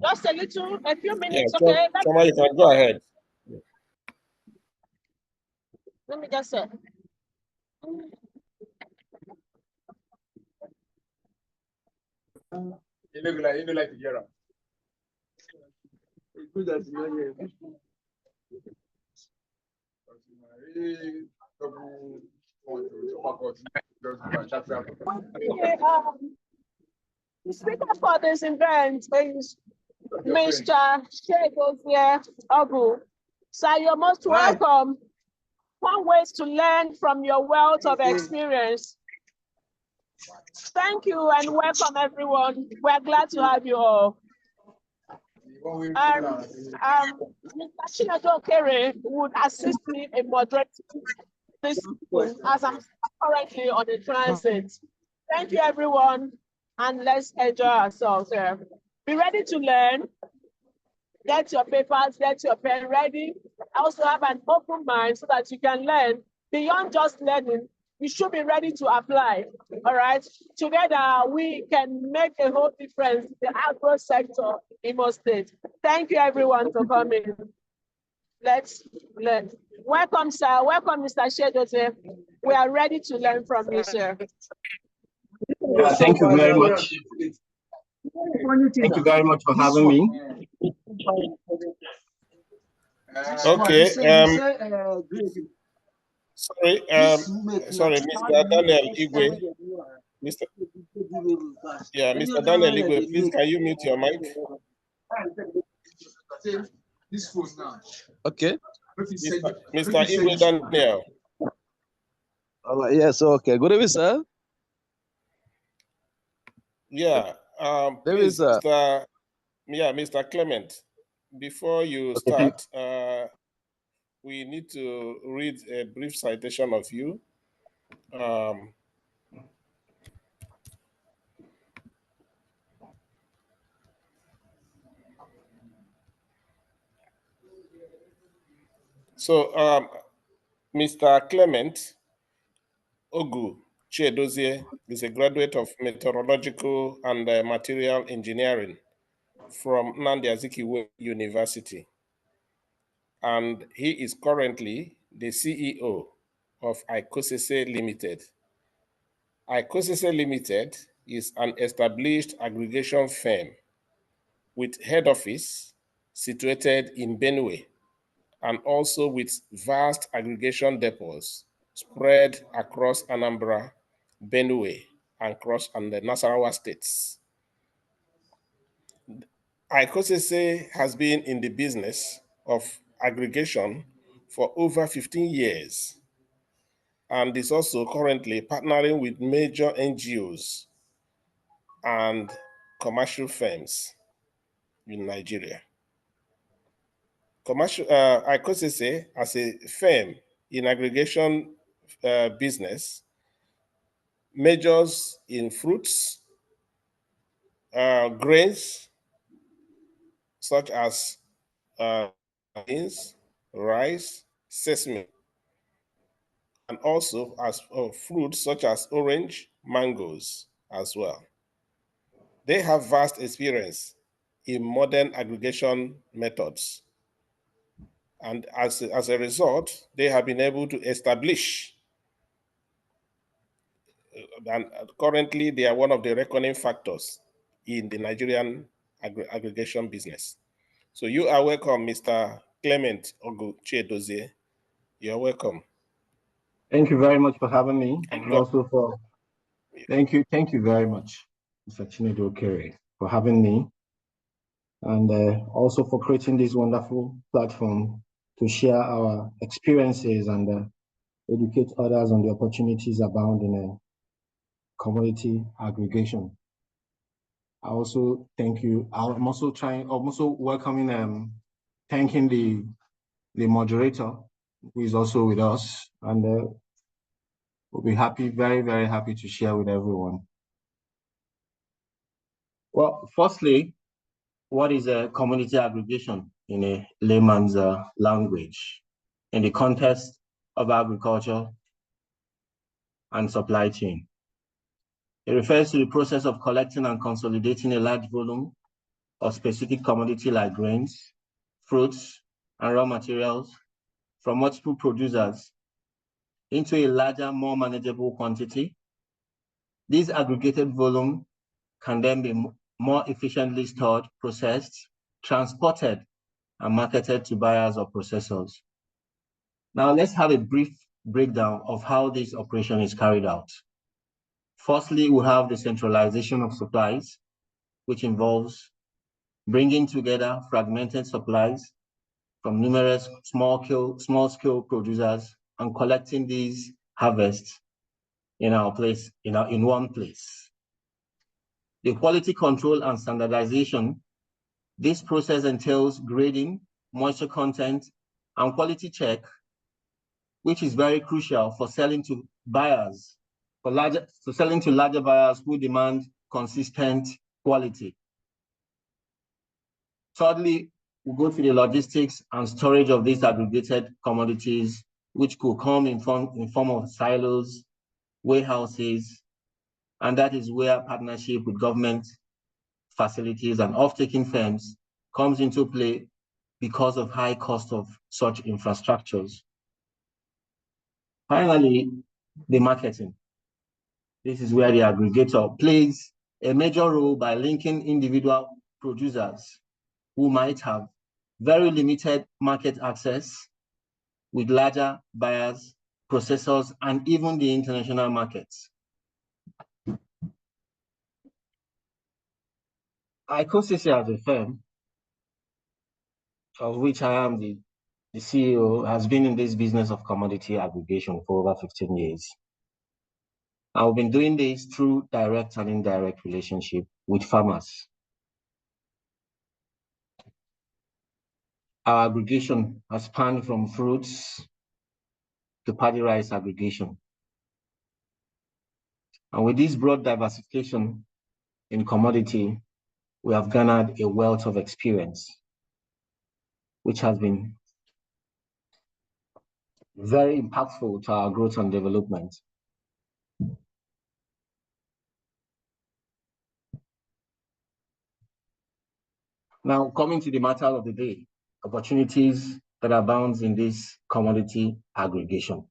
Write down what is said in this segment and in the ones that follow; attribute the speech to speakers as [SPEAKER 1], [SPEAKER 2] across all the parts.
[SPEAKER 1] Just a few minutes,
[SPEAKER 2] yeah,
[SPEAKER 1] okay?
[SPEAKER 2] Chioma, you can go ahead.
[SPEAKER 1] Let me just say.
[SPEAKER 3] You look like the hero.
[SPEAKER 1] The speaker for this event is Mr. Shegozie Ogu. So you're most welcome. One way is to learn from your wealth of experience. Thank you and welcome everyone. We're glad to have you all. Mr. Chinedu Okere would assist me in moderating this as I'm currently on the transit. Thank you everyone, and let's enjoy ourselves here. Be ready to learn. Get your papers, get your pen ready. Also have an open mind so that you can learn. Beyond just learning, you should be ready to apply, all right? Together, we can make a whole difference in the agro sector in Imo State. Thank you everyone for coming. Let's learn. Welcome, sir. Welcome, Mr. Shegozie. We are ready to learn from you, sir.
[SPEAKER 4] Yeah, thank you very much. Thank you very much for having me.
[SPEAKER 2] Okay. Sorry, Mr. Daniel Igwe. Mr. Daniel Igwe, please can you mute your mic?
[SPEAKER 3] This phone now.
[SPEAKER 4] Okay.
[SPEAKER 2] Mr. Igwe Daniel.
[SPEAKER 4] All right. Yes. Okay. Good evening, sir.
[SPEAKER 2] Yeah. Please, Mr. Clement, before you start, we need to read a brief citation of you. Mr. Clement Ogu Chiedozie is a graduate of Meteorological and Material Engineering from Nnamdi Azikiwe University. And he is currently the CEO of Icosese Limited. Icosese Limited is an established aggregation firm with head office situated in Benue and also with vast aggregation depots spread across Anambra, Benue, and the Nasarawa states. Icosese has been in the business of aggregation for over 15 years and is also currently partnering with major NGOs and commercial firms in Nigeria. Icosese as a firm in aggregation business majors in fruits, grains such as beans, rice, sesame, and also as fruits such as orange, mangoes as well. They have vast experience in modern aggregation methods. And as a result, they have been able to establish, and currently they are one of the reckoning factors in the Nigerian aggregation business. So you are welcome, Mr. Clement Ogu Chiedozie. You're welcome.
[SPEAKER 4] Thank you very much for having me, and also for thank you very much, Mr. Chinedu Okere, for having me, and also for creating this wonderful platform to share our experiences and educate others on the opportunities abound in commodity aggregation. I also thank you. I'm also welcoming, thanking the moderator who is also with us, and we'll be happy, very, very happy to share with everyone. Well, firstly, what is a commodity aggregation in a layman's language in the context of agriculture and supply chain? It refers to the process of collecting and consolidating a large volume of specific commodity like grains, fruits, and raw materials from multiple producers into a larger, more manageable quantity. This aggregated volume can then be more efficiently stored, processed, transported, and marketed to buyers or processors. Now, let's have a brief breakdown of how this operation is carried out. Firstly, we have the centralization of supplies, which involves bringing together fragmented supplies from numerous small-scale producers and collecting these harvests in one place. The quality control and standardization. This process entails grading, moisture content, and quality check, which is very crucial for selling to buyers, selling to larger buyers who demand consistent quality. Thirdly, we go to the logistics and storage of these aggregated commodities, which could come in form of silos, warehouses, and that is where partnership with government facilities and off-taking firms comes into play because of high cost of such infrastructures. Finally, the marketing. This is where the aggregator plays a major role by linking individual producers who might have very limited market access with larger buyers, processors, and even the international markets. ICOCC as a firm, of which I am the CEO, has been in this business of commodity aggregation for over 15 years. I've been doing this through direct and indirect relationship with farmers. Our aggregation has spanned from fruits to paddy rice aggregation. And with this broad diversification in commodity, we have garnered a wealth of experience, which has been very impactful to our growth and development. Now, coming to the matter of the day, opportunities that abound in this commodity aggregation.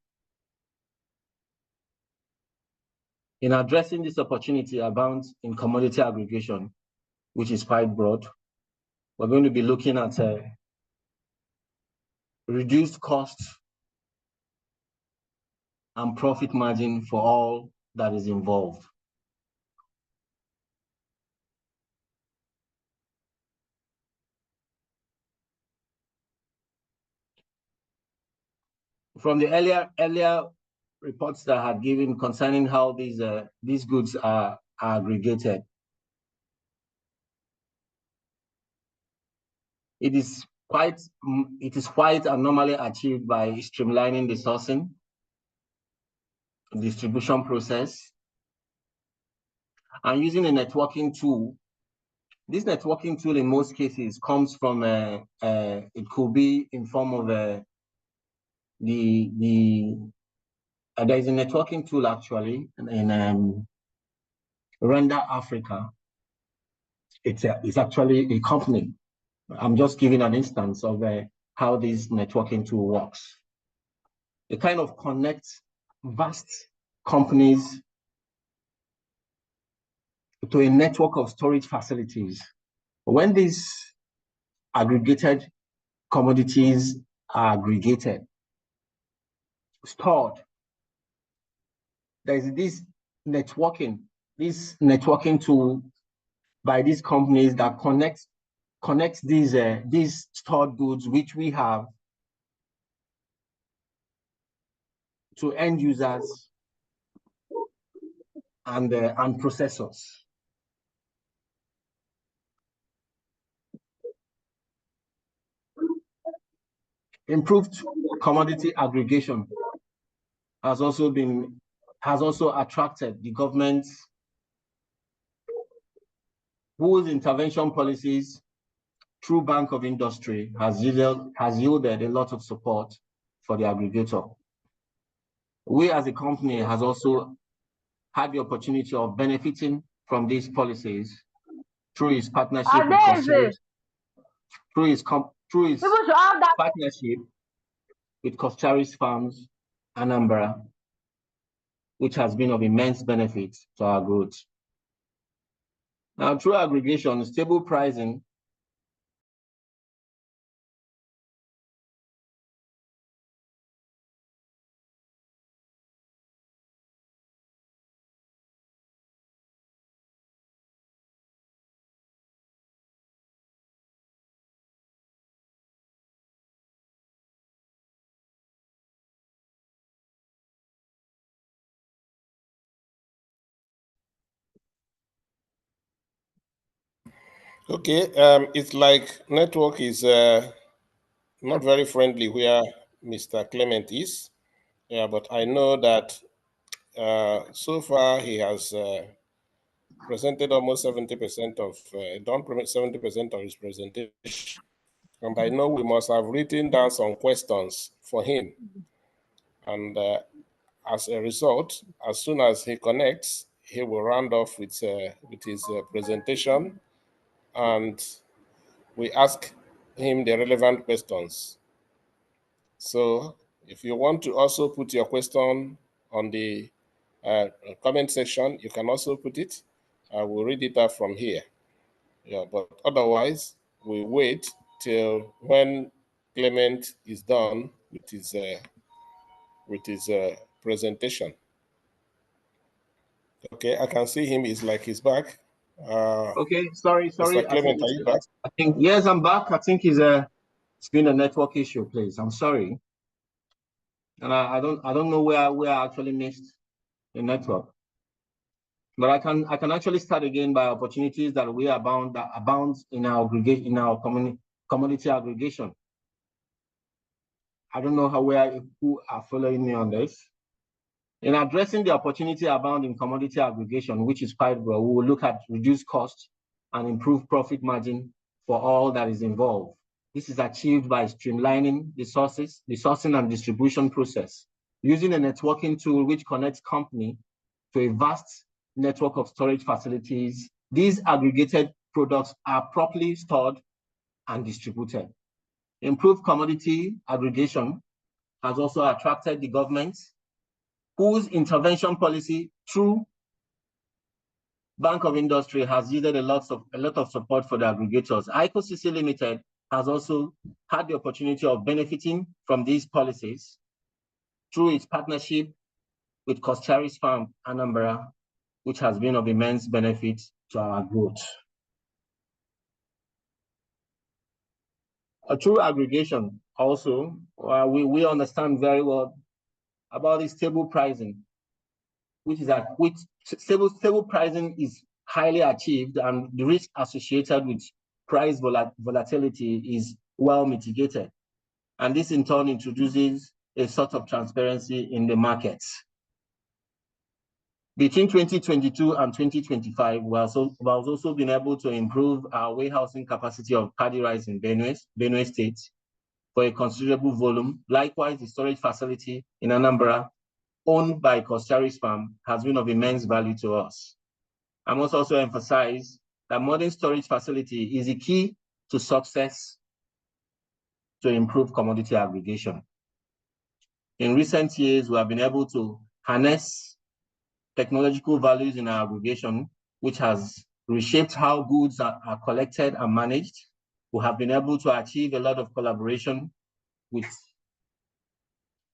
[SPEAKER 4] In addressing this opportunity abound in commodity aggregation, which is quite broad, we're going to be looking at reduced costs and profit margin for all that is involved. From the earlier reports that I had given concerning how these goods are aggregated, it is quite and normally achieved by streamlining the sourcing, distribution process, and using a networking tool. This networking tool in most cases comes from it could be in form of there is a networking tool actually in Rwanda, Africa. It's actually a company. I'm just giving an instance of how this networking tool works. It kind of connects vast companies to a network of storage facilities. When these aggregated commodities are aggregated, stored, there's this networking tool by these companies that connects these stored goods which we have to end users and processors. Improved commodity aggregation has also attracted the government, whose intervention policies through Bank of Industry has yielded a lot of support for the aggregator. We as a company has also had the opportunity of benefiting from these policies through his partnership with partnership with Costaris Farms, Anambra, which has been of immense benefit to our growth. Now, through aggregation, stable pricing
[SPEAKER 2] Okay, it's like network is not very friendly where Mr. Clement is. Yeah, but I know that so far he has presented almost 70% of, done 70% of his presentation. And I know we must have written down some questions for him. And as a result, as soon as he connects, he will round off with his presentation, and we ask him the relevant questions. So if you want to also put your question on the comment section, you can also put it. I will read it out from here. Yeah, but otherwise, we wait till when Clement is done with his presentation. Okay, I can see him. It's like he's back.
[SPEAKER 4] Okay, sorry.
[SPEAKER 2] Mr. Clement, are you back?
[SPEAKER 4] I think yes, I'm back. I think it's been a network issue, please. I'm sorry. And I don't know where I actually missed the network. But I can actually start again by opportunities that abound in our commodity aggregation. I don't know who are following me on this. In addressing the opportunity abound in commodity aggregation, which is quite well, we will look at reduced cost and improve profit margin for all that is involved. This is achieved by streamlining the sourcing and distribution process, using a networking tool which connects company to a vast network of storage facilities. These aggregated products are properly stored and distributed. Improved commodity aggregation has also attracted the government, whose intervention policy through Bank of Industry has yielded a lot of support for the aggregators. ICOCC Limited has also had the opportunity of benefiting from these policies through its partnership with Costaris Farm, Anambra, which has been of immense benefit to our growth. Through aggregation, also, we understand very well about the stable pricing, which stable pricing is highly achieved, and the risk associated with price volatility is well mitigated. And this in turn introduces a sort of transparency in the markets. Between 2022 and 2025, we have also been able to improve our warehousing capacity of paddy rice in Benue State for a considerable volume. Likewise, the storage facility in Anambra, owned by Costaris Farm, has been of immense value to us. I must also emphasize that modern storage facility is the key to success to improve commodity aggregation. In recent years, we have been able to harness technological values in our aggregation, which has reshaped how goods are collected and managed. We have been able to achieve a lot of collaboration with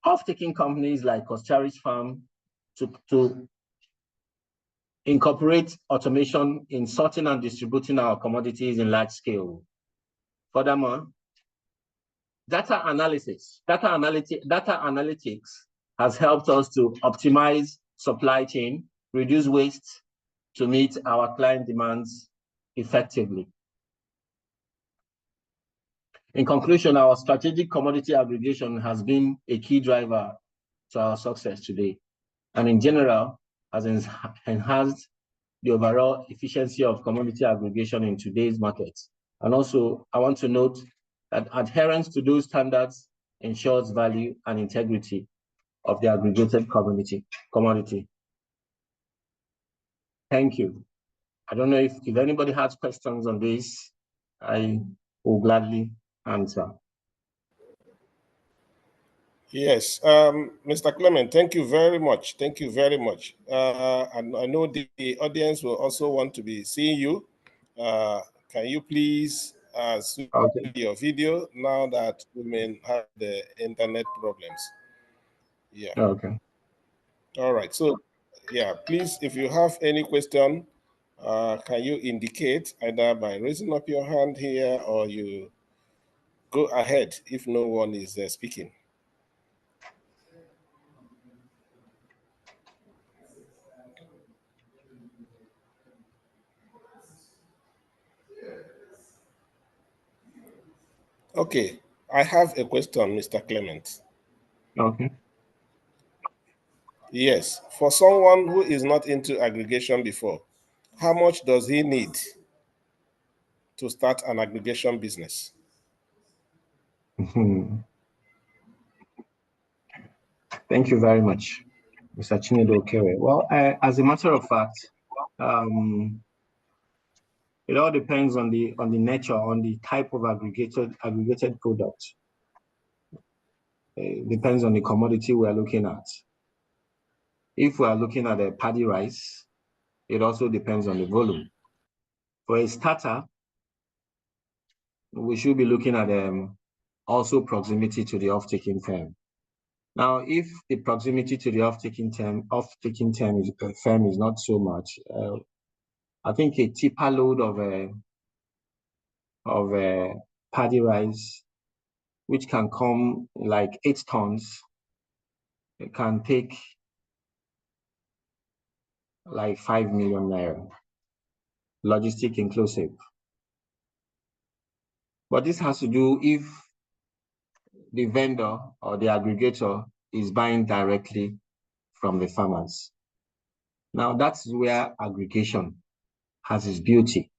[SPEAKER 4] off-taking companies like Costaris Farm to incorporate automation in sorting and distributing our commodities in large scale. Furthermore, data analytics has helped us to optimize supply chain, reduce waste to meet our client demands effectively. In conclusion, our strategic commodity aggregation has been a key driver to our success today, and in general has enhanced the overall efficiency of commodity aggregation in today's market. And also, I want to note that adherence to those standards ensures value and integrity of the aggregated commodity. Thank you. I don't know if anybody has questions on this, I will gladly answer.
[SPEAKER 2] Yes, Mr. Clement, thank you very much. Thank you very much. And I know the audience will also want to be seeing you. Can you please switch your video now that we may have the internet problems? Yeah.
[SPEAKER 4] Okay.
[SPEAKER 2] All right. So, yeah, please, if you have any question, can you indicate either by raising up your hand here or you go ahead if no one is speaking? Okay, I have a question, Mr. Clement.
[SPEAKER 4] Okay.
[SPEAKER 2] Yes, for someone who is not into aggregation before, how much does he need to start an aggregation business?
[SPEAKER 4] Thank you very much, Mr. Chinedu Okere. Well, as a matter of fact, it all depends on the nature, on the type of aggregated product. It depends on the commodity we are looking at. If we are looking at a paddy rice, it also depends on the volume. For a starter, we should be looking at also proximity to the off-taking firm. Now, if the proximity to the off-taking firm is not so much, I think a tipper load of paddy rice, which can come like 8 tons, it can take like 5 million naira, logistic inclusive. But this has to do if the vendor or the aggregator is buying directly from the farmers. Now that's where aggregation has its beauty.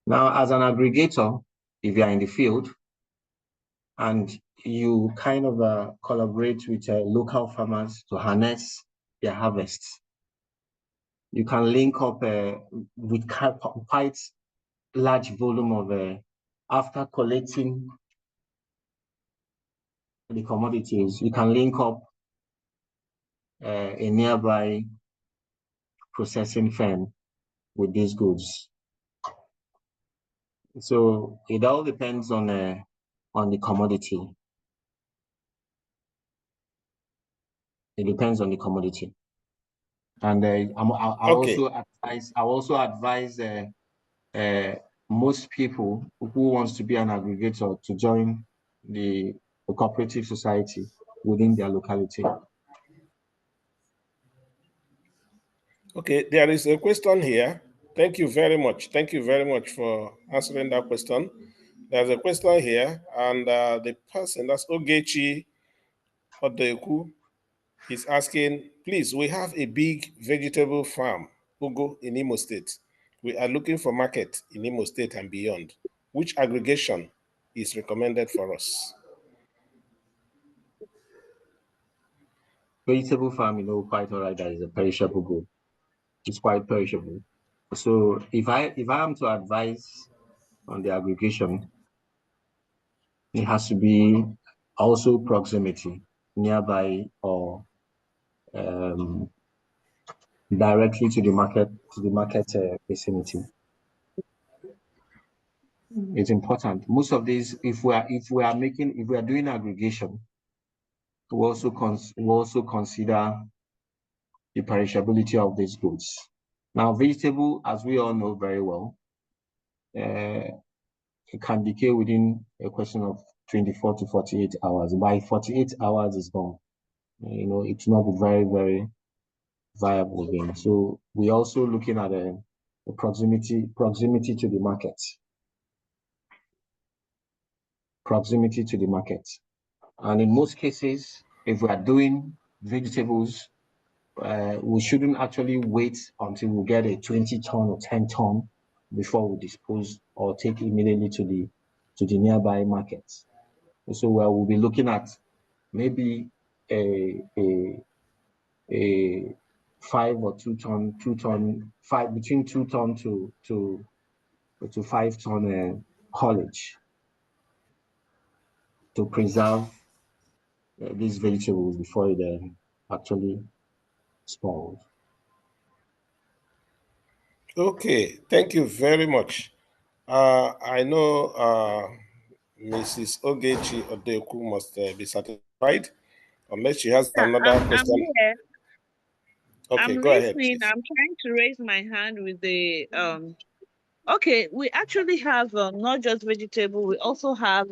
[SPEAKER 4] Now, as an aggregator, if you are in the field and you kind of collaborate with local farmers to harness their harvests, you can link up with quite large volume of, after collecting the commodities, you can link up a nearby processing firm with these goods. So it all depends on the commodity. It depends on the commodity. And I also advise most people who wants to be an aggregator to join the cooperative society within their locality.
[SPEAKER 2] Okay, there is a question here. Thank you very much. Thank you very much for answering that question. There's a question here, and the person, that's Ogechi Odeku, is asking, please, we have a big vegetable farm, Ugo, in Imo State. We are looking for market in Imo State and beyond. Which aggregation is recommended for us?
[SPEAKER 4] Vegetable farm, quite all right, that is a perishable good. It's quite perishable. So if I am to advise on the aggregation, it has to be also proximity, nearby or directly to the market vicinity. It's important. Most of these, if we are doing aggregation, we also consider the perishability of these goods. Now, vegetable, as we all know very well, it can decay within a question of 24 to 48 hours. By 48 hours, it's gone. It will not be very, very viable again. So we're also looking at the proximity to the market. Proximity to the market. And in most cases, if we are doing vegetables, we shouldn't actually wait until we get a 20 ton or 10 ton before we dispose or take immediately to the nearby markets. So we'll be looking at maybe a between 2 ton to 5 ton haulage to preserve these vegetables before it actually spoils.
[SPEAKER 2] Okay, thank you very much. I know Mrs. Ogechi Odeku must be satisfied, unless she has another question.
[SPEAKER 5] I'm here.
[SPEAKER 2] Okay,
[SPEAKER 5] I'm
[SPEAKER 2] go ahead,
[SPEAKER 5] listening.
[SPEAKER 2] please.
[SPEAKER 5] I'm trying to raise my hand with the okay, we actually have not just vegetable, we also have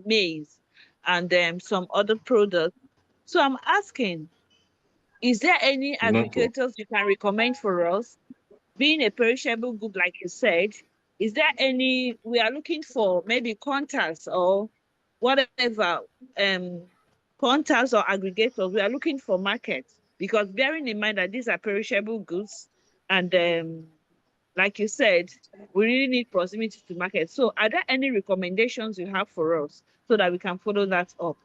[SPEAKER 5] maize and some other products. So I'm asking, is there any
[SPEAKER 4] Network.
[SPEAKER 5] aggregators you can recommend for us? Being a perishable good, like you said, is there any we are looking for maybe contacts or whatever contacts or aggregators? We are looking for markets because bearing in mind that these are perishable goods and like you said, we really need proximity to market. So are there any recommendations you have for us so that we can follow that up?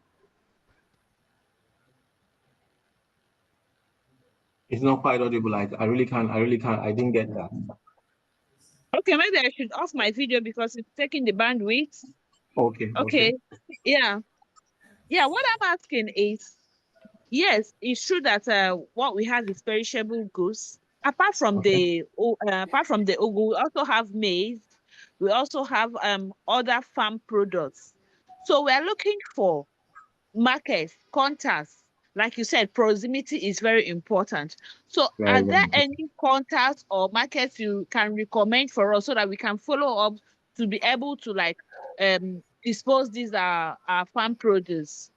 [SPEAKER 4] It's not quite audible. I really can't. I didn't get that.
[SPEAKER 5] Okay, maybe I should off my video because it's taking the bandwidth.
[SPEAKER 4] Okay.
[SPEAKER 5] Okay. Yeah. Yeah. What I'm asking is, yes, it's true that what we have is perishable goods. Apart from
[SPEAKER 4] Okay.
[SPEAKER 5] the ugu, we also have maize. We also have other farm products. So we are looking for markets, contacts. Like you said, proximity is very important. So
[SPEAKER 4] Very,
[SPEAKER 5] are
[SPEAKER 4] very
[SPEAKER 5] there
[SPEAKER 4] important.
[SPEAKER 5] any contacts or markets you can recommend for us so that we can follow up to be able to like dispose these our farm produce?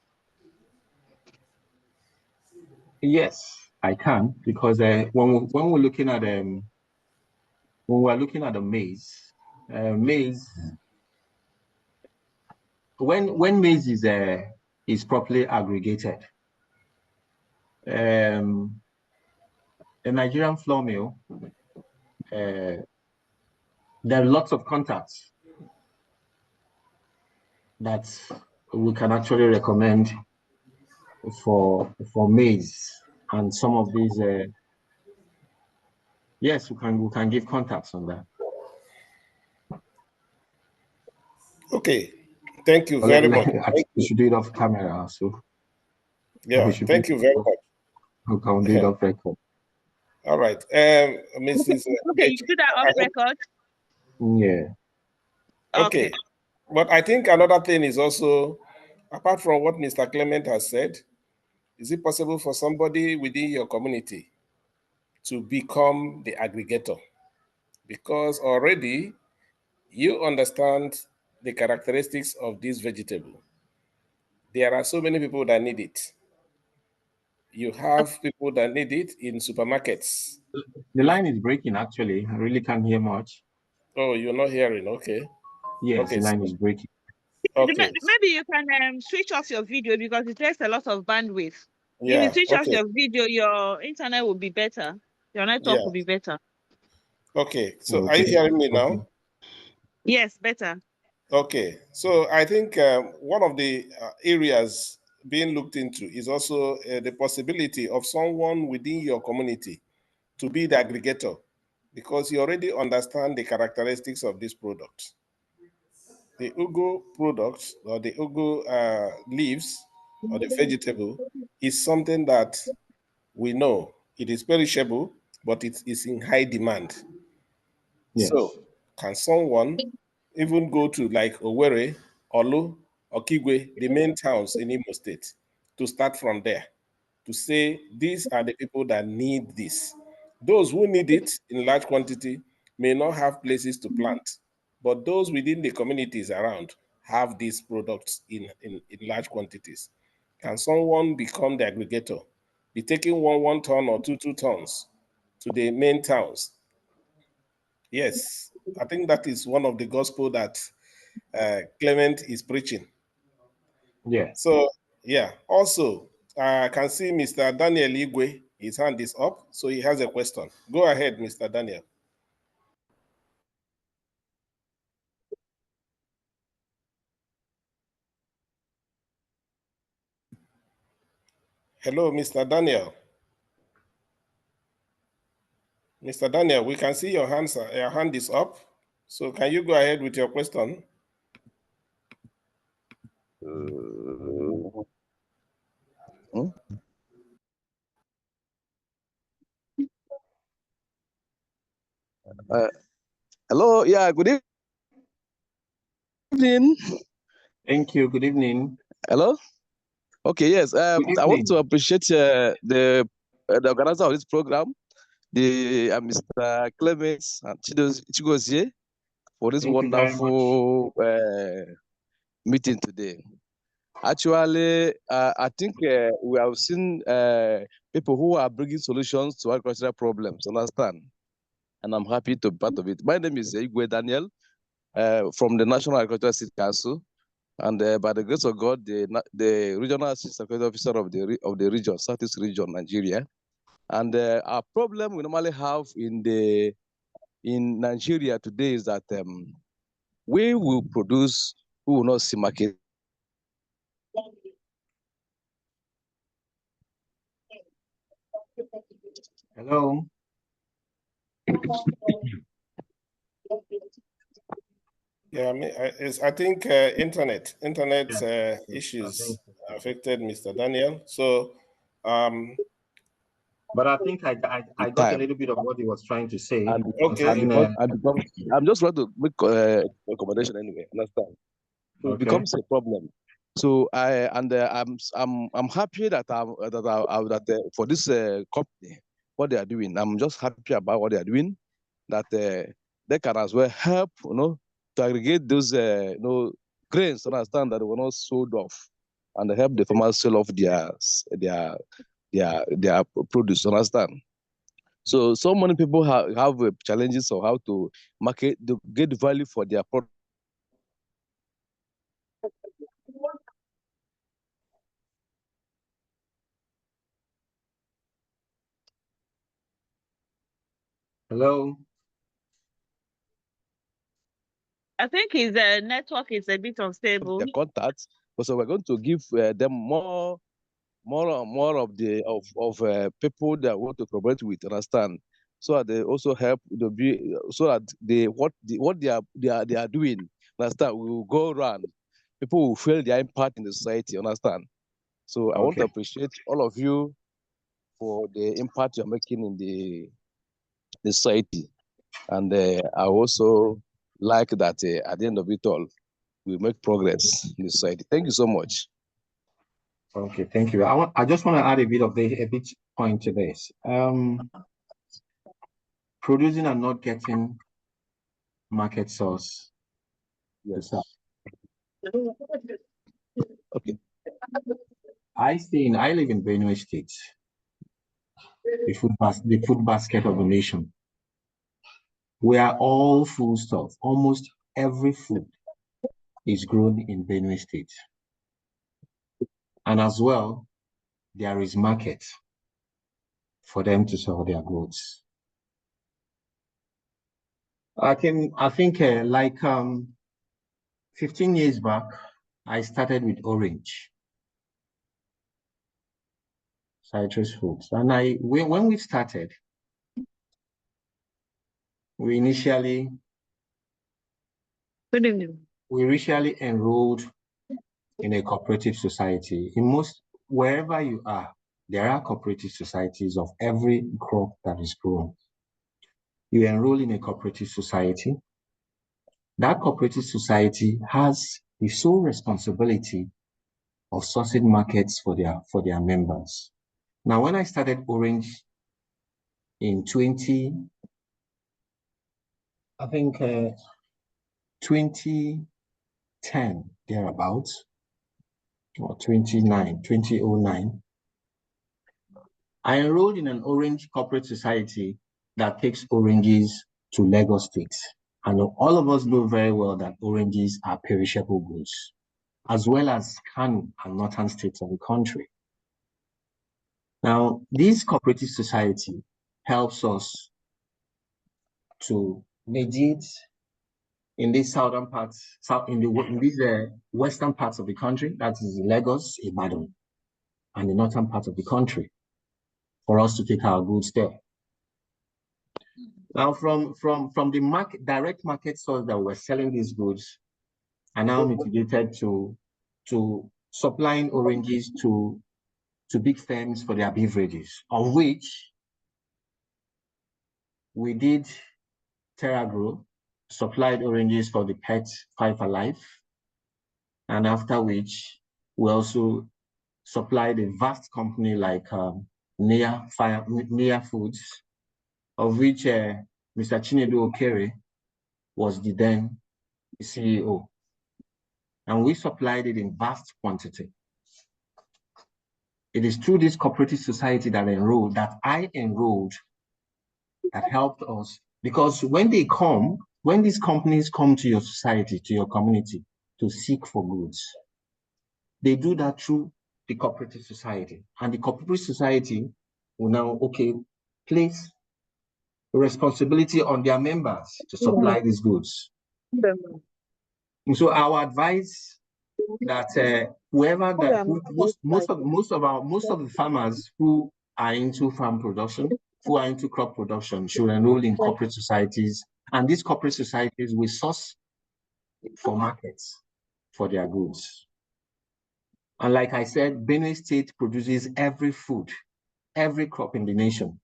[SPEAKER 4] Yes, I can because when we're looking at the maize, when maize is properly aggregated, the Nigerian flour mill, there are lots of contacts that we can actually recommend for maize, and some of these yes, we can give contacts on that.
[SPEAKER 2] Okay, thank you
[SPEAKER 4] But
[SPEAKER 2] very much.
[SPEAKER 4] I think we should do it off camera, so
[SPEAKER 2] Yeah,
[SPEAKER 4] we should
[SPEAKER 2] thank you very much.
[SPEAKER 4] we can do it off record.
[SPEAKER 2] All right, Mrs.
[SPEAKER 5] Okay, you do that off record.
[SPEAKER 4] Yeah.
[SPEAKER 2] Okay, but I think another thing is also, apart from what Mr. Clement has said, is it possible for somebody within your community to become the aggregator? Because already you understand the characteristics of this vegetable. There are so many people that need it. You have people that need it in supermarkets.
[SPEAKER 4] The line is breaking, actually. I really can't hear much.
[SPEAKER 2] Oh, you're not hearing. Okay.
[SPEAKER 4] Yes,
[SPEAKER 2] Okay.
[SPEAKER 4] the line is breaking.
[SPEAKER 2] Okay.
[SPEAKER 5] Maybe you can switch off your video because it takes a lot of bandwidth. If you
[SPEAKER 2] Yeah.
[SPEAKER 5] switch off
[SPEAKER 2] Okay.
[SPEAKER 5] your video, your internet will be better. Your network
[SPEAKER 2] Yeah.
[SPEAKER 5] will be better.
[SPEAKER 2] Okay. So are
[SPEAKER 4] Okay.
[SPEAKER 2] you hearing me now?
[SPEAKER 4] Okay.
[SPEAKER 5] Yes, better.
[SPEAKER 2] Okay. So I think one of the areas being looked into is also the possibility of someone within your community to be the aggregator, because you already understand the characteristics of this product. The ugu product or the ugu leaves or the vegetable is something that we know it is perishable, but it is in high demand. So,
[SPEAKER 4] Yes.
[SPEAKER 2] can someone even go to like Owerri, Olu, or Kigwe, the main towns in Imo State, to start from there, to say these are the people that need this? Those who need it in large quantity may not have places to plant, but those within the communities around have these products in large quantities. Can someone become the aggregator, be taking one ton or two tons to the main towns? Yes, I think that is one of the gospel that Clement is preaching.
[SPEAKER 4] Yeah.
[SPEAKER 2] So, yeah. Also, I can see Mr. Daniel Igwe, his hand is up, so he has a question. Go ahead, Mr. Daniel. Hello, Mr. Daniel. Mr. Daniel, we can see your hand is up. So can you go ahead with your question?
[SPEAKER 6] Hello, yeah, good evening.
[SPEAKER 4] Thank you. Good evening.
[SPEAKER 6] Hello. Okay, yes. I want to appreciate the organizer of this program, the Mr. Clements and Chigozie, for this wonderful meeting today. Actually, I think we have seen people who are bringing solutions to agricultural problems. Understand? And I'm happy to be part of it. My name is Igwe Daniel from the National Agricultural State Council. And by the grace of God, the regional assistant officer of the region, Southeast region, Nigeria. And our problem we normally have in Nigeria today is that we will produce, we will not see market.
[SPEAKER 4] Hello.
[SPEAKER 2] Yeah, I think internet issues affected Mr. Daniel. So,
[SPEAKER 4] but I think I got a little bit of what he was trying to say.
[SPEAKER 6] And I'm just trying to make accommodation anyway. Understand? So it becomes a problem. So I'm happy that for this company, what they are doing, I'm just happy about what they are doing. That they can as well help, to aggregate those grains. Understand that they were not sold off, and help the farmers sell off their produce. Understand? So many people have challenges of how to market, to get value for their product.
[SPEAKER 4] Hello.
[SPEAKER 5] I think his network is a bit unstable.
[SPEAKER 6] Their contacts, so we're going to give them more of the people that want to collaborate with. Understand? So that they also help so that what they are doing. Understand? We will go around. People will feel their impact in the society. Understand? So I want to appreciate all of you for the impact you're making in the society, and I also like that at the end of it all, we make progress in the society. Thank you so much.
[SPEAKER 4] Okay, thank you. I just want to add a bit point to this. Producing and not getting market source.
[SPEAKER 6] Yes. Okay.
[SPEAKER 4] I live in Benue State, the food basket of the nation. We are all foodstuff. Almost every food is grown in Benue State. And as well, there is market for them to sell their goods. I think 15 years back, I started with orange, citrus fruits. And when we started, we initially enrolled in a cooperative society. Wherever you are, there are cooperative societies of every crop that is grown. You enroll in a cooperative society. That cooperative society has the sole responsibility of sourcing markets for their members. Now, when I started orange in 2010, thereabouts, or 2009, I enrolled in an orange corporate society that takes oranges to Lagos State. And all of us know very well that oranges are perishable goods, as well as Kano and northern states of the country. Now, this cooperative society helps us to mediate in these southern parts, in these western parts of the country, that is Lagos, Ibadan, and the northern part of the country, for us to take our goods there. Now, from the market, direct market source that we're selling these goods, are now mitigated to supplying oranges to big firms for their beverages, of which we did TerraGrow, supplied oranges for the Pet 5 Alive, and after which we also supplied a vast company like Nia Foods, of which Mr. Chinedu Okere was the then CEO. And we supplied it in vast quantity. It is through this cooperative society that I enrolled, that helped us. Because when these companies come to your society, to your community, to seek for goods, they do that through the cooperative society. And the cooperative society will now, place responsibility on their members to supply these goods. And so our advice that most of the farmers who are into farm production, who are into crop production, should enroll in corporate societies, and these corporate societies will source for markets for their goods. And like I said, Benue State produces every food, every crop in the nation,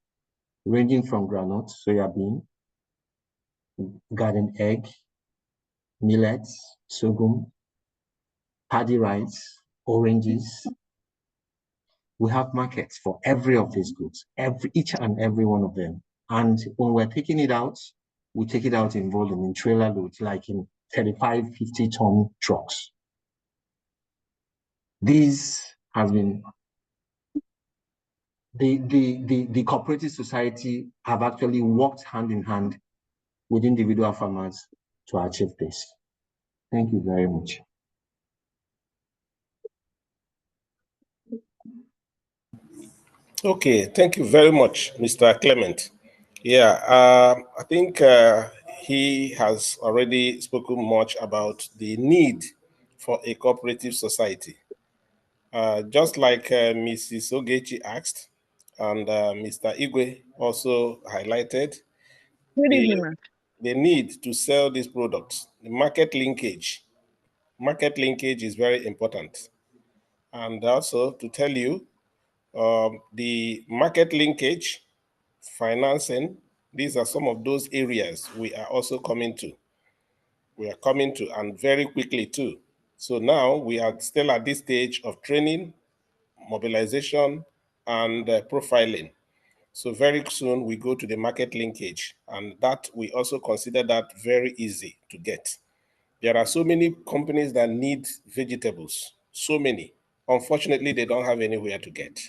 [SPEAKER 4] ranging from groundnut, soya bean, garden egg, millets, sorghum, paddy rice, oranges. We have markets for every of these goods, each and every one of them. And when we're taking it out, we take it out in volume, in trailer loads, like in 35, 50-ton trucks. These has been, the cooperative society have actually worked hand in hand with individual farmers to achieve this. Thank you very much.
[SPEAKER 2] Okay, thank you very much, Mr. Clement. Yeah, I think he has already spoken much about the need for a cooperative society. Just like Mrs. Ogechi asked, and Mr. Igwe also highlighted, the need to sell these products, the market linkage. Market linkage is very important. And also to tell you, the market linkage, financing, these are some of those areas we are also coming to. We are coming to, and very quickly too. So now we are still at this stage of training, mobilization, and profiling. So very soon we go to the market linkage, and that we also consider that very easy to get. There are so many companies that need vegetables, so many. Unfortunately, they don't have anywhere to get.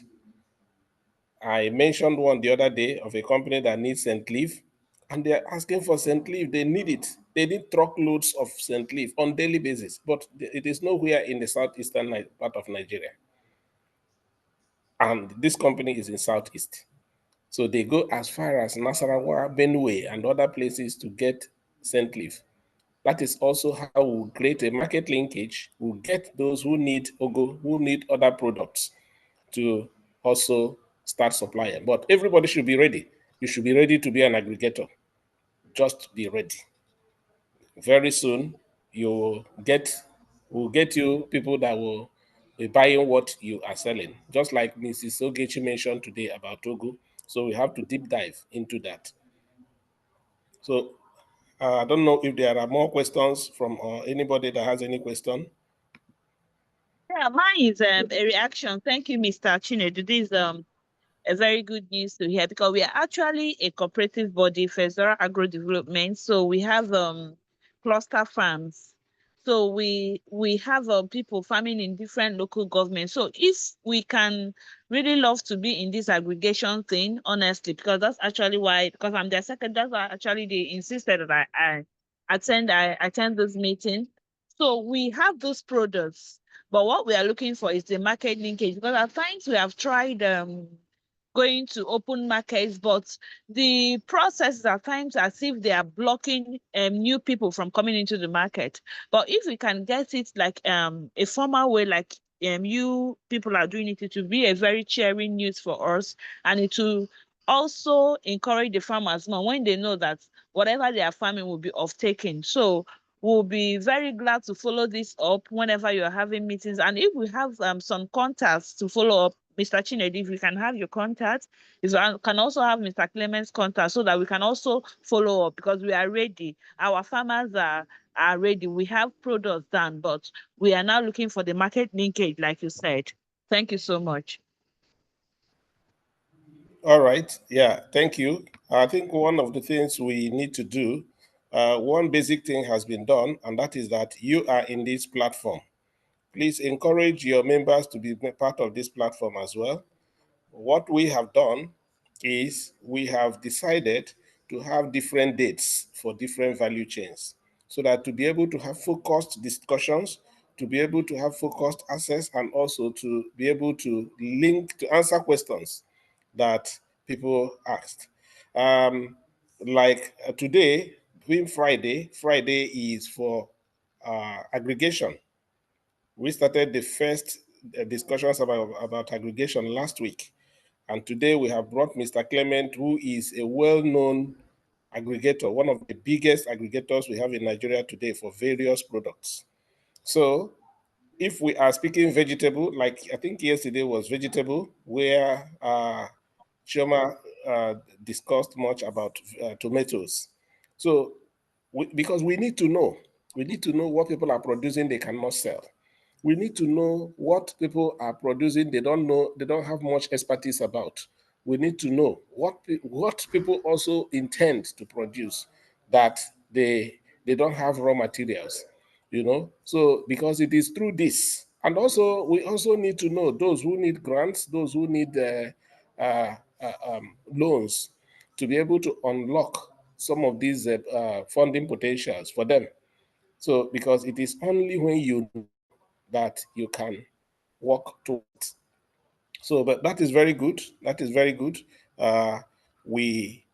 [SPEAKER 2] I mentioned one the other day of a company that needs St. Leaf, and they're asking for St. Leaf. They need it. They need truckloads of St. Leaf on daily basis, but it is nowhere in the southeastern part of Nigeria. And this company is in Southeast. So they go as far as Nasarawa, Benue, and other places to get St. Leaf. That is also how we create a market linkage. We'll get those who need Ogo, who need other products to also start supplying. But everybody should be ready. You should be ready to be an aggregator. Just be ready. Very soon, we'll get you people that will be buying what you are selling. Just like Mrs. Ogechi mentioned today about Togo. So we have to deep dive into that. So I don't know if there are more questions from anybody that has any question.
[SPEAKER 5] Yeah, mine is a reaction. Thank you, Mr. Chinedu. This is a very good news to hear, because we are actually a cooperative body, Federal Agro Development. So we have cluster farms. So we have people farming in different local governments. So if we can really love to be in this aggregation thing, honestly, because that's actually why, because I'm their second, that's why actually they insisted that I attend this meeting. So we have those products, but what we are looking for is the market linkage, because at times we have tried going to open markets, but the processes at times as if they are blocking new people from coming into the market. But if we can get it like a formal way, like you people are doing it, it will be a very cheering news for us, and it will also encourage the farmers more when they know that whatever they are farming will be off-taken. So we'll be very glad to follow this up whenever you're having meetings. And if we have some contacts to follow up, Mr. Chinedu, if we can have your contact, if we can also have Mr. Clement's contact so that we can also follow up, because we are ready. Our farmers are ready. We have products done, but we are now looking for the market linkage, like you said. Thank you so much.
[SPEAKER 2] All right. Yeah, thank you. I think one of the things we need to do, one basic thing has been done, and that is that you are in this platform. Please encourage your members to be part of this platform as well. What we have done is we have decided to have different dates for different value chains so that to be able to have focused discussions, to be able to have focused access, and also to be able to link to answer questions that people asked. Like today, being Friday is for aggregation. We started the first discussions about aggregation last week. And today we have brought Mr. Clement, who is a well-known aggregator, one of the biggest aggregators we have in Nigeria today for various products. So if we are speaking vegetable, like I think yesterday was vegetable, where Chioma discussed much about tomatoes. So because we need to know what people are producing they cannot sell. We need to know what people are producing they don't know, they don't have much expertise about. We need to know what people also intend to produce that they don't have raw materials, So because it is through this, and also we also need to know those who need grants, those who need loans to be able to unlock some of these funding potentials for them. So because it is only when you know that you can work towards. So, but that is very good. That is very good. We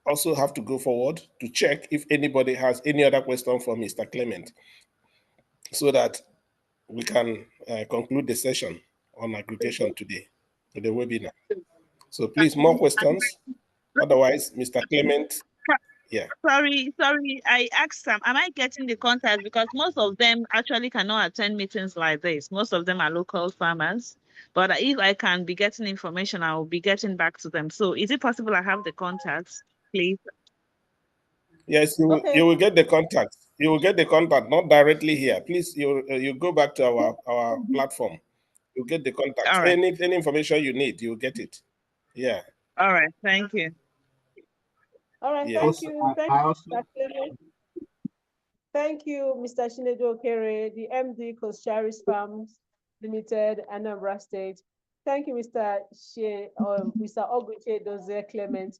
[SPEAKER 2] also have to go forward to check if anybody has any other question for Mr. Clement so that we can conclude the session on aggregation today, to the webinar. So please, more questions. Otherwise, Mr. Clement, yeah.
[SPEAKER 5] Sorry, I asked them, am I getting the contact? Because most of them actually cannot attend meetings like this. Most of them are local farmers. But if I can be getting information, I will be getting back to them. So is it possible I have the contacts, please?
[SPEAKER 2] Yes, you will get the contact. You will get the contact, not directly here. Please, you go back to our platform. You get the contact.
[SPEAKER 5] All right.
[SPEAKER 2] Any information you need, you'll get it. Yeah.
[SPEAKER 5] All right. Thank you.
[SPEAKER 1] All right.
[SPEAKER 2] Yeah.
[SPEAKER 1] Thank you. Thank you, Mr. Clement. Thank you, Mr. Chinedu Okere, the MD, Coast Farms Limited, Anambra State. Thank you, Mr. Ogriche Doze Clement.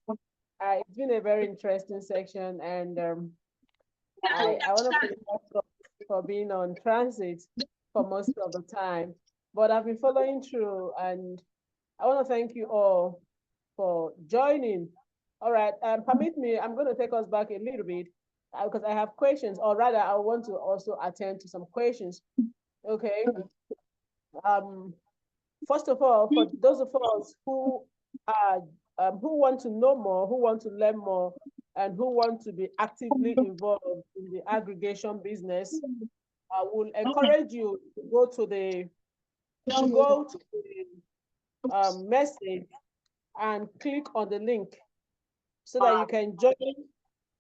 [SPEAKER 1] It's been a very interesting section, and I want to thank you for being on transit for most of the time. But I've been following through, and I want to thank you all for joining. All right, permit me, I'm going to take us back a little bit because I have questions, or rather, I want to also attend to some questions. Okay. First of all, for those of us who are who want to know more, who want to learn more, and who want to be actively involved in the aggregation business, I will encourage you to go to the message and click on the link so that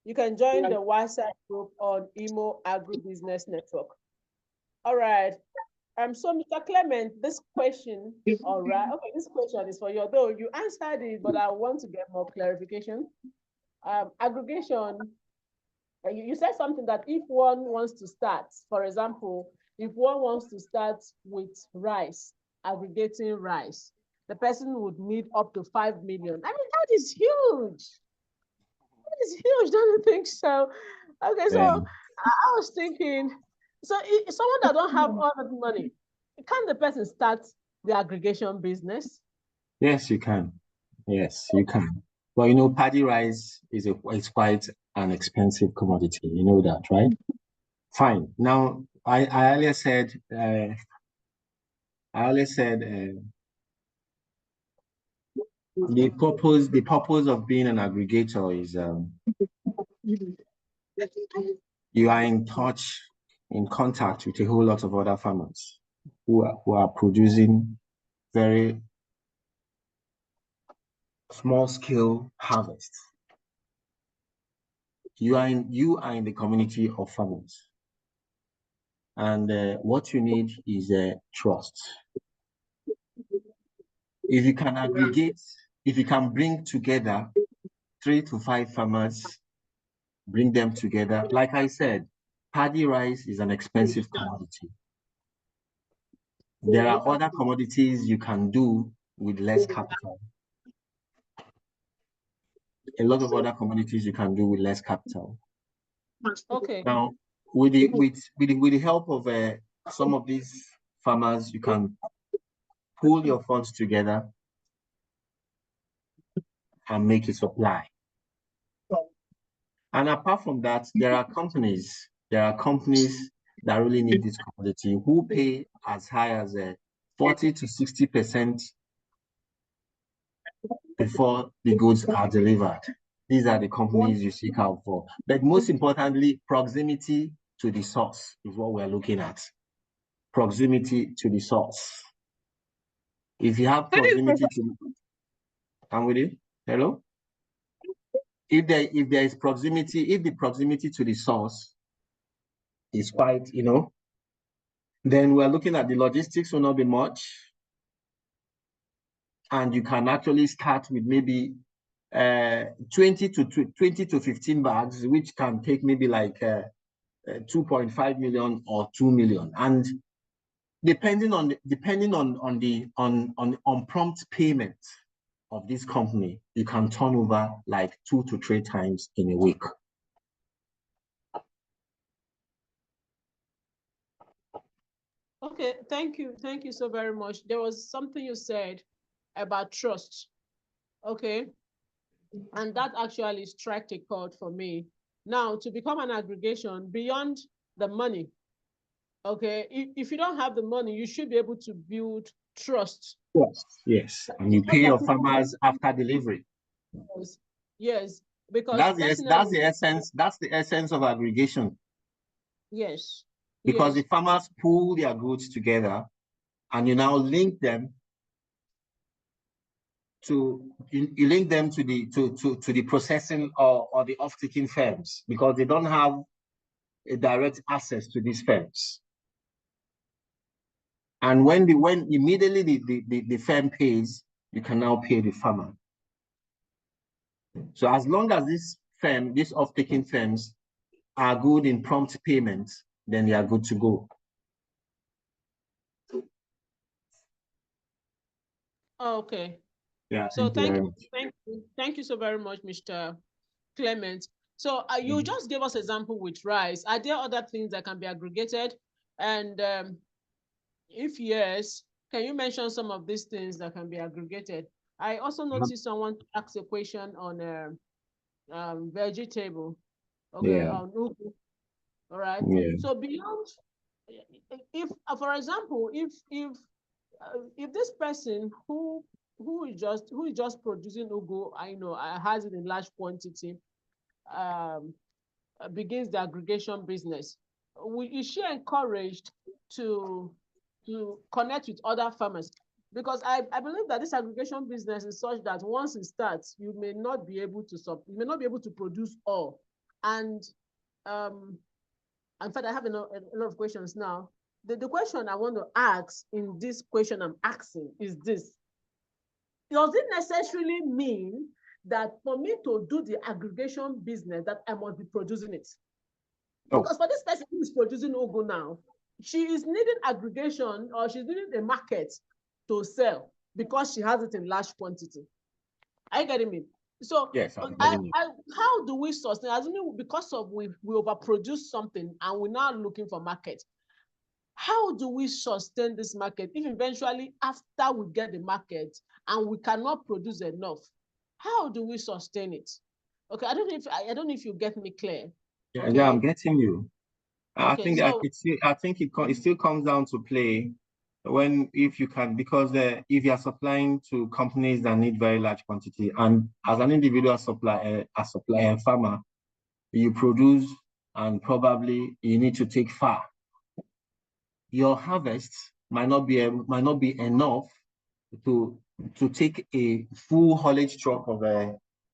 [SPEAKER 1] you can join the WhatsApp group on Imo Agribusiness Network. All right. So Mr. Clement, this question, all right, okay, this question is for you, although you answered it, but I want to get more clarification. Aggregation, you said something that if one wants to start, for example, if one wants to start with rice, aggregating rice, the person would need up to 5 million. I mean, that is huge. That is huge, don't you think so? Okay, so I was thinking, so if someone that don't have all that money, can the person start the aggregation business?
[SPEAKER 4] Yes, you can. Yes, you can. But you know, paddy rice is quite an expensive commodity. You know that, right? Fine. Now, I earlier said The purpose of being an aggregator is you are in contact with a whole lot of other farmers who are producing very small scale harvests. You are in the community of farmers, and what you need is trust. If you can aggregate, if you can bring together 3 to 5 farmers, bring them together. Like I said, paddy rice is an expensive commodity. There are other commodities you can do with less capital. A lot of other commodities you can do with less capital.
[SPEAKER 1] Okay.
[SPEAKER 4] Now, with the help of some of these farmers, you can pool your funds together and make a supply. And apart from that, there are companies that really need this commodity who pay as high as 40 to 60% before the goods are delivered. These are the companies you seek out for. But most importantly, proximity to the source is what we're looking at. Proximity to the source. If you have proximity to, I'm with you. Hello? If there is proximity, if the proximity to the source is quite, then we're looking at the logistics will not be much. And you can actually start with maybe 20 to 15 bags, which can take maybe like 2.5 million or 2 million. And depending on prompt payment of this company, you can turn over like 2 to 3 times in a week.
[SPEAKER 1] Okay, thank you so very much. There was something you said about trust. Okay, and that actually struck a chord for me. Now, to become an aggregation, beyond the money, okay, if you don't have the money, you should be able to build trust.
[SPEAKER 4] Yes, and you pay your farmers after delivery.
[SPEAKER 1] Yes, because
[SPEAKER 4] that's the essence of aggregation.
[SPEAKER 1] Yes.
[SPEAKER 4] Because the farmers pool their goods together, and you now link them to the processing or the off-taking firms, because they don't have a direct access to these firms. And when immediately the firm pays, you can now pay the farmer. So as long as these off-taking firms are good in prompt payment, then they are good to go.
[SPEAKER 1] Okay.
[SPEAKER 4] Yeah.
[SPEAKER 1] So thank you so very much, Mr. Clement. So you just gave us example with rice. Are there other things that can be aggregated? And if yes, can you mention some of these things that can be aggregated? I also noticed someone asked a question on vegetable. Okay, on ugu. All right.
[SPEAKER 4] Yeah.
[SPEAKER 1] So beyond, if for example, if this person who is just producing ugu, has it in large quantity, begins the aggregation business, is she encouraged to connect with other farmers? Because I believe that this aggregation business is such that once it starts, you may not be able to produce all. And in fact, I have a lot of questions now. The question I want to ask in this question I'm asking is this: does it necessarily mean that for me to do the aggregation business that I must be producing it? Because for this person who is producing ugu now, she is needing aggregation, or she's needing a market to sell because she has it in large quantity. Are you getting me? So
[SPEAKER 4] yes,
[SPEAKER 1] how do we sustain? Assuming because of we overproduce something and we're now looking for market, how do we sustain this market if eventually after we get the market and we cannot produce enough? How do we sustain it? Okay, I don't know if you get me clear.
[SPEAKER 4] Yeah,
[SPEAKER 1] okay.
[SPEAKER 4] Yeah, I'm getting you.
[SPEAKER 1] Okay,
[SPEAKER 4] I think it still comes down to play if you can, because if you are supplying to companies that need very large quantity, and as an individual supplier, a farmer, you produce and probably you need to take far. Your harvest might not be enough to take a full haulage truck of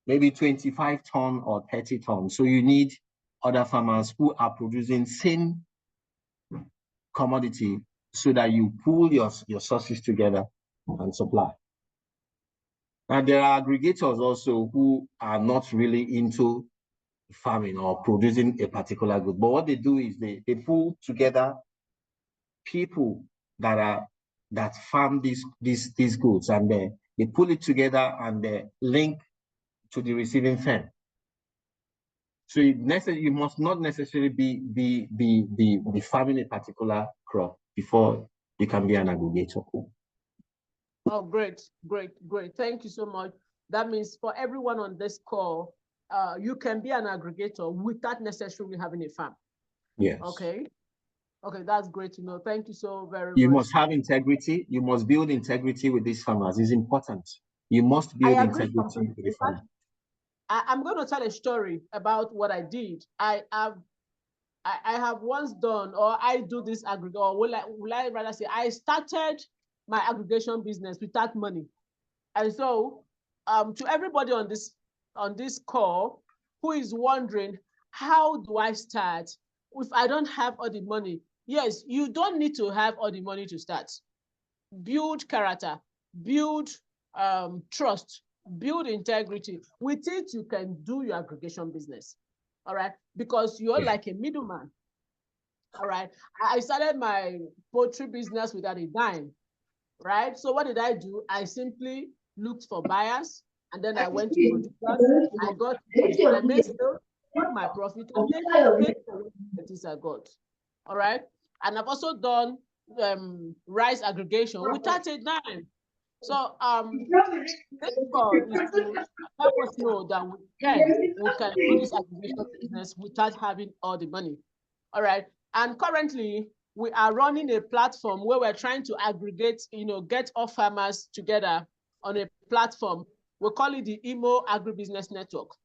[SPEAKER 4] maybe 25 ton or 30 ton. So you need other farmers who are producing same commodity so that you pool your sources together and supply. And there are aggregators also who are not really into farming or producing a particular good. But what they do is they pull together people that farm these goods, and they pull it together and they link to the receiving firm. So you must not necessarily be farming a particular crop before you can be an aggregator.
[SPEAKER 1] Oh, great. Thank you so much. That means for everyone on this call, you can be an aggregator without necessarily having a farm.
[SPEAKER 4] Yes.
[SPEAKER 1] Okay, that's great to know. Thank you so very much.
[SPEAKER 4] You must have integrity. You must build integrity with these farmers. It's important. You must build integrity with the farmers.
[SPEAKER 1] I'm going to tell a story about what I did. I have once done, or I do this aggregate, or will I rather say, I started my aggregation business without money. And so, to everybody on this call who is wondering, how do I start if I don't have all the money? Yes, you don't need to have all the money to start. Build character, build trust, build integrity. With it, you can do your aggregation business. All right, because you're like a middleman. All right, I started my poultry business without a dime. Right, so what did I do? I simply looked for buyers, and then I went to producers. I made sales, got my profit, and then paid for what I got. All right, and I've also done rice aggregation without a dime. So this call is to help us know that we can do this aggregation business without having all the money. All right, and currently we are running a platform where we're trying to aggregate, get all farmers together on a platform. We call it the Imo Agribusiness Network.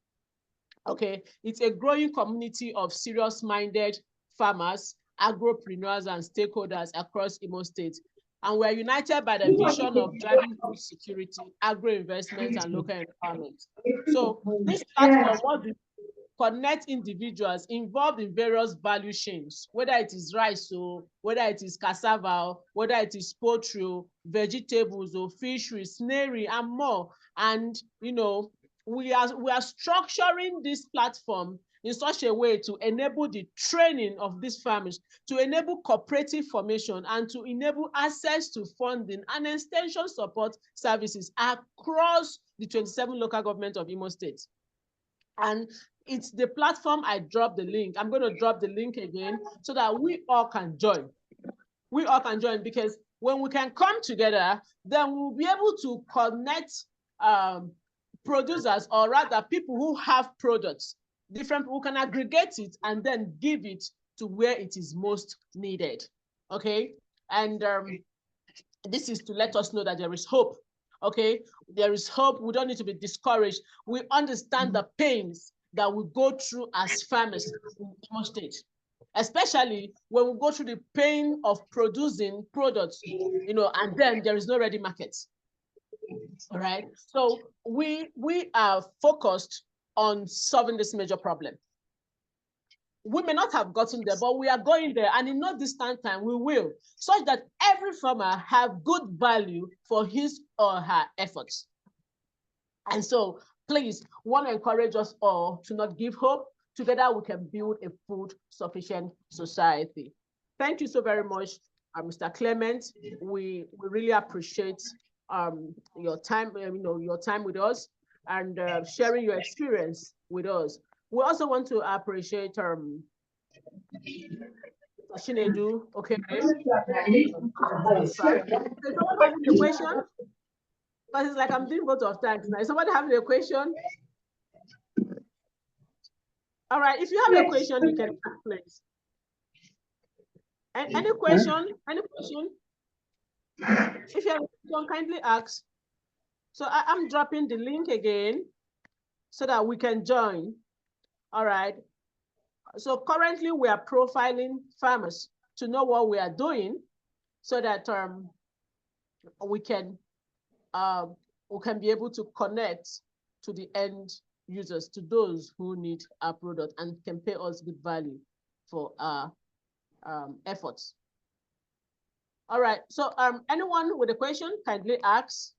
[SPEAKER 1] Okay, it's a growing community of serious-minded farmers, agropreneurs, and stakeholders across Imo State. And we're united by the vision of driving food security, agro investments, and local empowerment. So this platform, what do connect individuals involved in various value chains, whether it is rice, or whether it is cassava, whether it is poultry, vegetables, or fishery, snairy, and more. And we are structuring this platform in such a way to enable the training of these farmers, to enable cooperative formation, and to enable access to funding and extension support services across the 27 local governments of Imo State. And it's the platform I dropped the link. I'm going to drop the link again so that we all can join. We all can join, because when we can come together, then we'll be able to connect producers, or rather people who have products, different people can aggregate it and then give it to where it is most needed. Okay, and this is to let us know that there is hope. Okay, there is hope. We don't need to be discouraged. We understand the pains that we go through as farmers in Imo State, especially when we go through the pain of producing products, and then there is no ready market. All right, so we are focused on solving this major problem. We may not have gotten there, but we are going there, and in no distant time we will, such that every farmer have good value for his or her efforts. And so please, want to encourage us all to not give hope. Together we can build a food sufficient society. Thank you so very much, Mr. Clement. We really appreciate your time, your time with us, and sharing your experience with us. We also want to appreciate Chinedu. Okay. Is someone having a question? Because it's like I'm doing both of times now. Is somebody having a question? All right. If you have a question, you can ask, please. Any question? Any question? If you have a question, kindly ask. So I'm dropping the link again so that we can join. All right. So currently we are profiling farmers to know what we are doing so that we can be able to connect to the end users, to those who need our product and can pay us good value for our efforts. All right, so anyone with a question, kindly ask.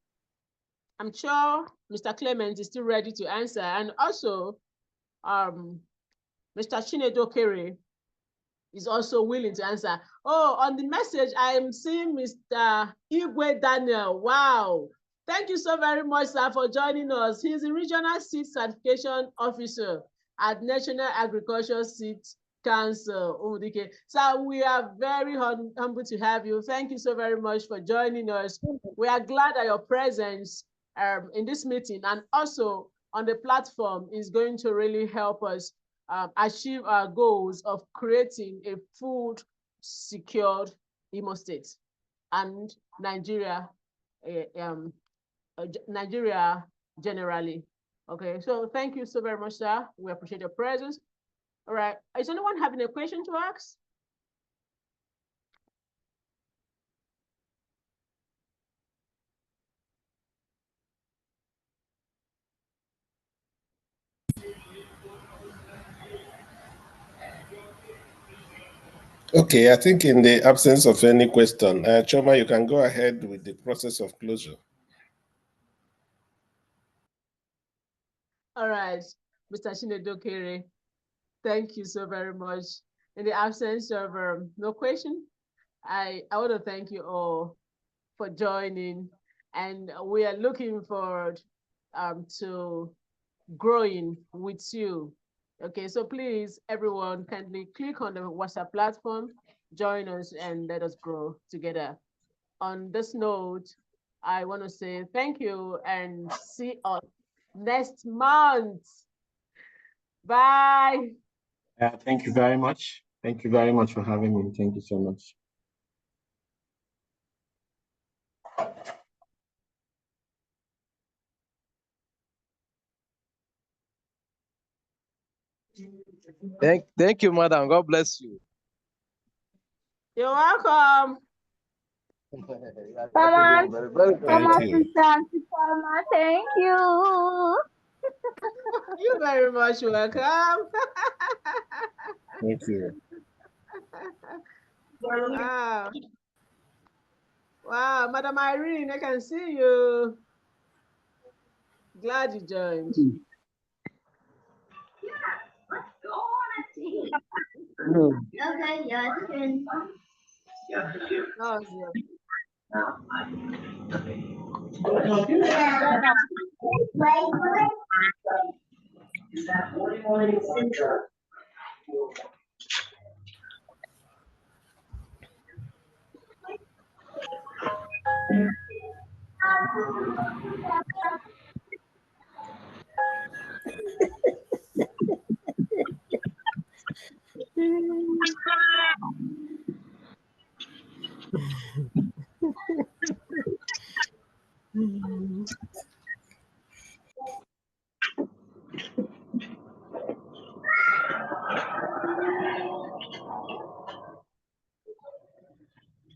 [SPEAKER 1] I'm sure Mr. Clement is still ready to answer, and also Mr. Chinedu Okere is also willing to answer. Oh, on the message, I am seeing Mr. Igwe Daniel. Wow. Thank you so very much, sir, for joining us. He's the Regional Seed Certification Officer at National Agriculture Seed Council. So we are very humble to have you. Thank you so very much for joining us. We are glad that your presence in this meeting and also on the platform is going to really help us achieve our goals of creating a food secured Imo State and Nigeria, Nigeria generally. Okay, so thank you so very much, sir. We appreciate your presence. All right, is anyone having a question to ask?
[SPEAKER 2] Okay, I think in the absence of any question, Chioma, you can go ahead with the process of closure.
[SPEAKER 1] All right, Mr. Chinedu Okere, thank you so very much. In the absence of no question, I want to thank you all for joining, and we are looking forward to growing with you. Okay, so please, everyone, kindly click on the WhatsApp platform, join us, and let us grow together. On this note, I want to say thank you and see us next month. Bye.
[SPEAKER 4] Thank you very much. Thank you very much for having me. Thank you so much.
[SPEAKER 6] Thank you, madam. God bless you.
[SPEAKER 1] You're welcome.
[SPEAKER 2] Thank you.
[SPEAKER 7] Thank you.
[SPEAKER 1] You're very much welcome.
[SPEAKER 2] Thank you.
[SPEAKER 1] Wow. Wow, Madam Irene, I can see you. Glad you joined.